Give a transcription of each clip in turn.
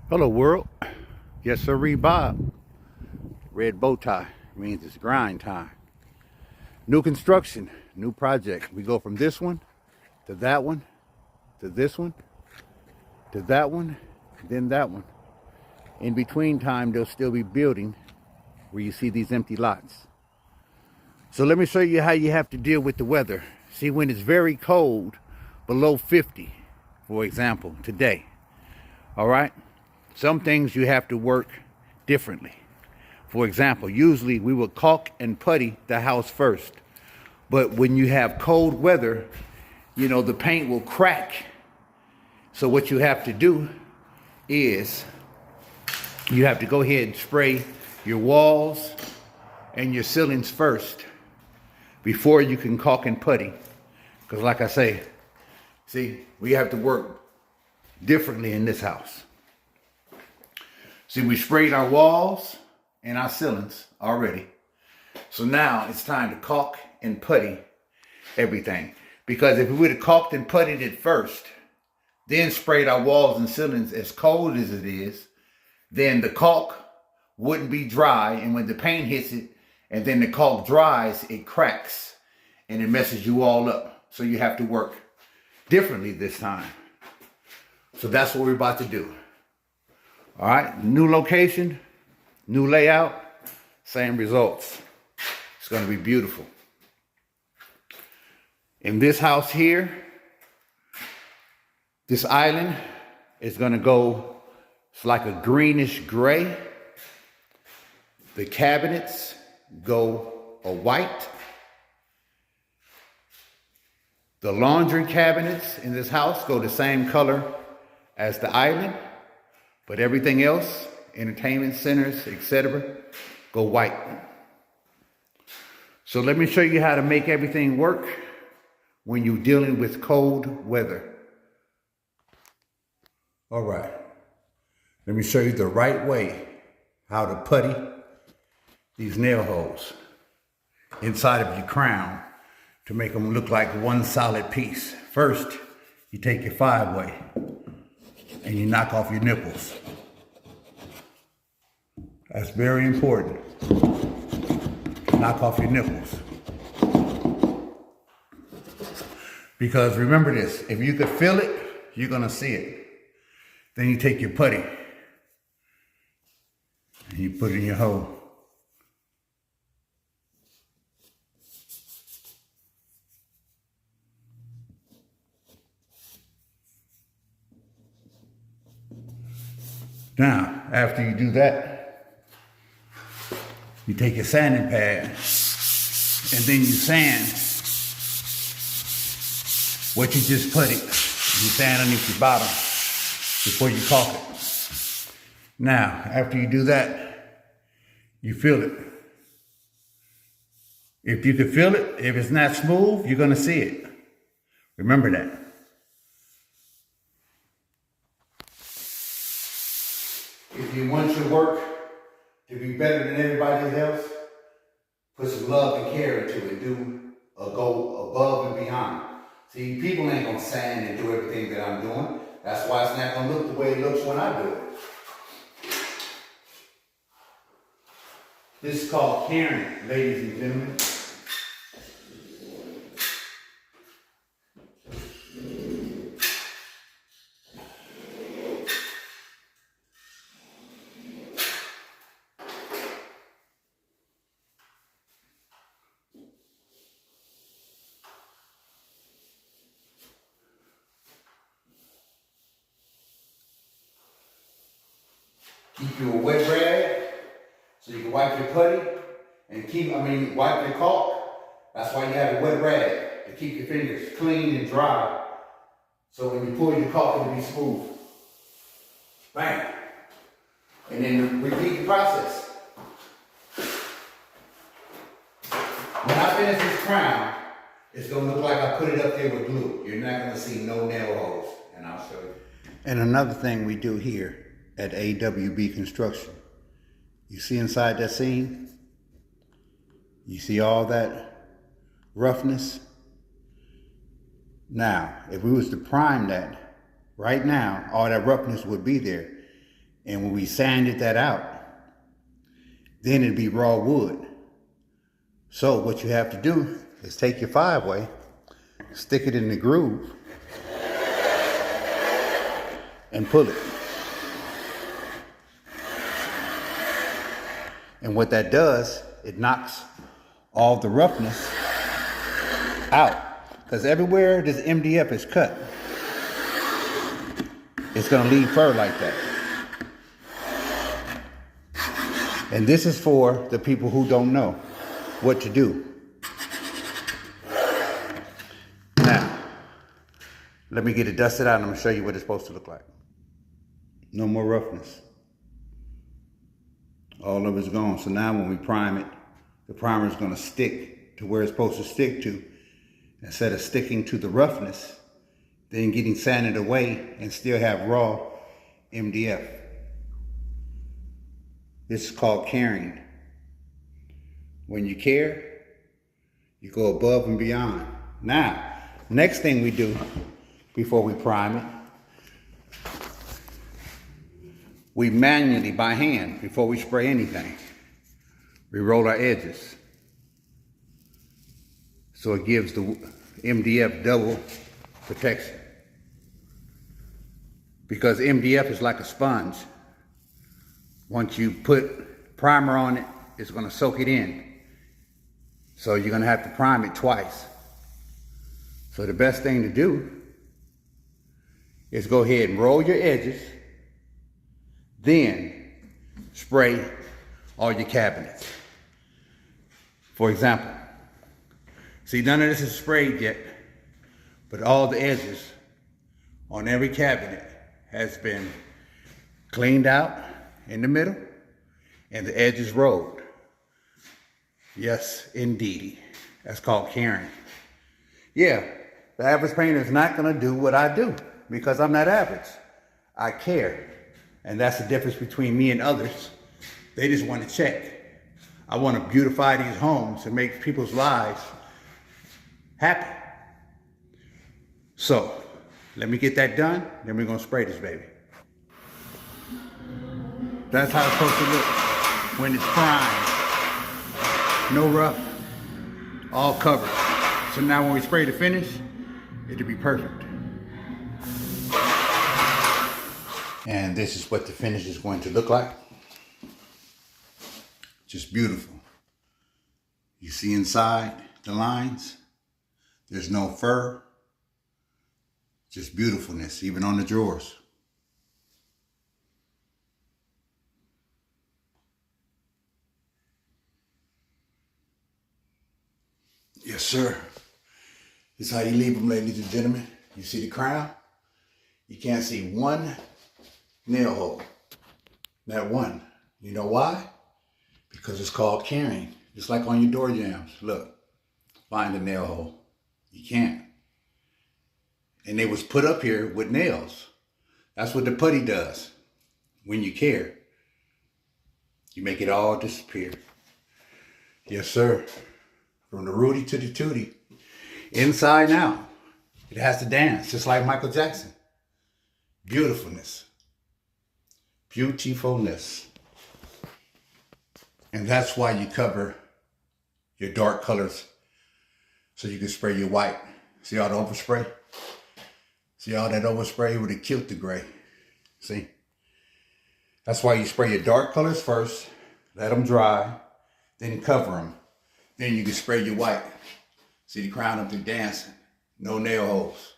Hello world. Yes sir, Bob. Red bow tie means it's grind time. New construction, new project. We go from this one to that one to this one to that one, then that one. In between time, they'll still be building where you see these empty lots. So let me show you how you have to deal with the weather. See, when it's very cold, below 50, for example, today, all right? Some things you have to work differently. For example, usually we would caulk and putty the house first. But when you have cold weather, you know, the paint will crack. So what you have to do is you have to go ahead and spray your walls and your ceilings first before you can caulk and putty. Because like I say, see, we have to work differently in this house. See, we sprayed our walls and our ceilings already. So now it's time to caulk and putty everything. Because if we would have caulked and puttied it first, then sprayed our walls and ceilings as cold as it is, then the caulk wouldn't be dry. And when the paint hits it and then the caulk dries, it cracks and it messes you all up. So you have to work differently this time. So that's what we're about to do. All right, new location, new layout, same results. It's going to be beautiful. In this house here, this island is going to go, it's like a greenish gray. The cabinets go a white. The laundry cabinets in this house go the same color as the island. But everything else, entertainment centers, etc., go white. So let me show you how to make everything work when you're dealing with cold weather. All right. Let me show you the right way how to putty these nail holes inside of your crown to make them look like one solid piece. First, you take your 5-way. And you knock off your nipples. That's very important. Knock off your nipples. Because remember this, if you could feel it, you're gonna see it. Then you take your putty and you put it in your hole. Now, after you do that, you take your sanding pad and then you sand what you just put it. You sand underneath your bottom before you caulk it. Now, after you do that, you feel it. If you can feel it, if it's not smooth, you're gonna see it. Remember that. If you want your work to be better than everybody else, put some love and care into it. Go above and beyond. See, people ain't gonna sand and do everything that I'm doing. That's why it's not gonna look the way it looks when I do it. This is called caring, ladies and gentlemen. Keep you a wet rag so you can wipe your putty and wipe your caulk. That's why you have a wet rag, to keep your fingers clean and dry. So when you pull your caulk, it'll be smooth. Bam. And then repeat the process. When I finish this crown, it's gonna look like I put it up there with glue. You're not gonna see no nail holes, and I'll show you. And another thing we do here at AWB Construction. You see inside that seam? You see all that roughness? Now, if we was to prime that right now, all that roughness would be there. And when we sanded that out, then it'd be raw wood. So what you have to do is take your 5-way, stick it in the groove, and pull it. And what that does, it knocks all the roughness out. Because everywhere this MDF is cut, it's gonna leave fur like that. And this is for the people who don't know what to do. Now, let me get it dusted out and I'm gonna show you what it's supposed to look like. No more roughness. All of it's gone. So now when we prime it, the primer is gonna stick to where it's supposed to stick to. Instead of sticking to the roughness, then getting sanded away and still have raw MDF. This is called caring. When you care, you go above and beyond. Now, next thing we do before we prime it, we manually, by hand, before we spray anything, we roll our edges. So it gives the MDF double protection. Because MDF is like a sponge. Once you put primer on it, it's gonna soak it in. So you're gonna have to prime it twice. So the best thing to do is go ahead and roll your edges, then spray all your cabinets. For example, see, none of this is sprayed yet, but all the edges on every cabinet has been cleaned out in the middle and the edges rolled. Yes, indeedy. That's called caring. Yeah, the average painter is not gonna do what I do because I'm not average. I care. And that's the difference between me and others. They just want to check. I want to beautify these homes and make people's lives happy. So, let me get that done, then we're gonna spray this baby. That's how it's supposed to look when it's primed. No rough, all covered. So now when we spray the finish, it'll be perfect. And this is what the finish is going to look like. Just beautiful. You see inside the lines, there's no fur, just beautifulness, even on the drawers. Yes, sir. This is how you leave them, ladies and gentlemen. You see the crown? You can't see one nail hole. Not one. You know why? Because it's called caring. Just like on your door jambs. Look, find a nail hole. You can't. And they was put up here with nails. That's what the putty does. When you care, you make it all disappear. Yes, sir. From the Rudy to the Tootie. Inside and out. It has to dance, just like Michael Jackson. Beautifulness. Beautifulness. And that's why you cover your dark colors so you can spray your white. See all the overspray? See all that overspray would have killed the gray. See? That's why you spray your dark colors first, let them dry, then cover them. Then you can spray your white. See the crown up there dancing, no nail holes.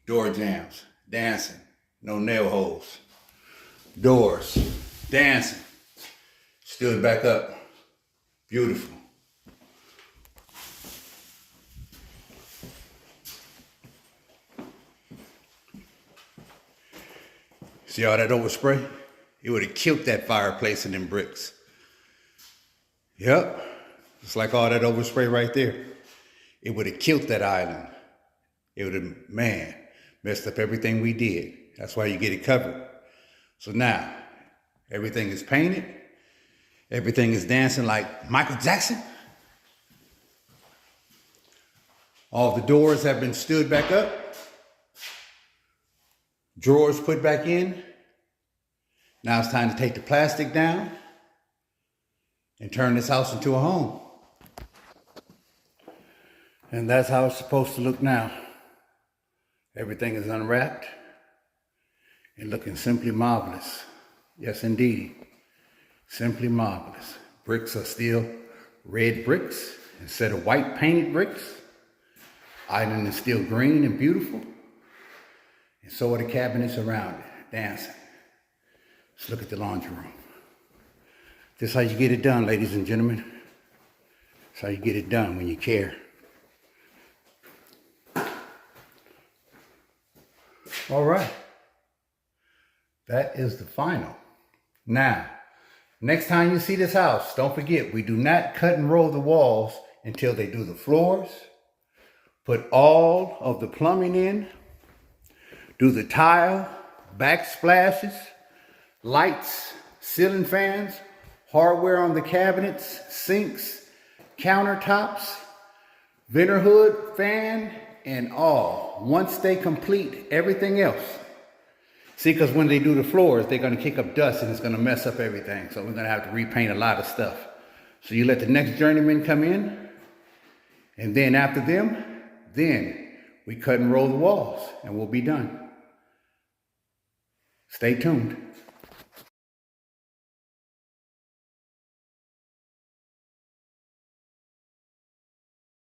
Door jambs, dancing, no nail holes. Doors, dancing, stood back up, beautiful. See all that overspray? It would have killed that fireplace and them bricks. Yep, it's like all that overspray right there. It would have killed that island. It would have, man, messed up everything we did. That's why you get it covered. So now, everything is painted. Everything is dancing like Michael Jackson. All the doors have been stood back up. Drawers put back in. Now it's time to take the plastic down and turn this house into a home. And that's how it's supposed to look now. Everything is unwrapped and looking simply marvelous. Yes, indeed. Simply marvelous. Bricks are still red bricks instead of white painted bricks. Island is still green and beautiful. And so are the cabinets around it, dancing. Let's look at the laundry room. This is how you get it done, ladies and gentlemen. That's how you get it done when you care. All right. That is the final. Now, next time you see this house, don't forget, we do not cut and roll the walls until they do the floors, put all of the plumbing in, do the tile, backsplashes, lights, ceiling fans, hardware on the cabinets, sinks, countertops, venter hood, fan, and all. Once they complete everything else. See, because when they do the floors, they're going to kick up dust and it's going to mess up everything. So we're going to have to repaint a lot of stuff. So you let the next journeyman come in, and then after them, then we cut and roll the walls and we'll be done. Stay tuned.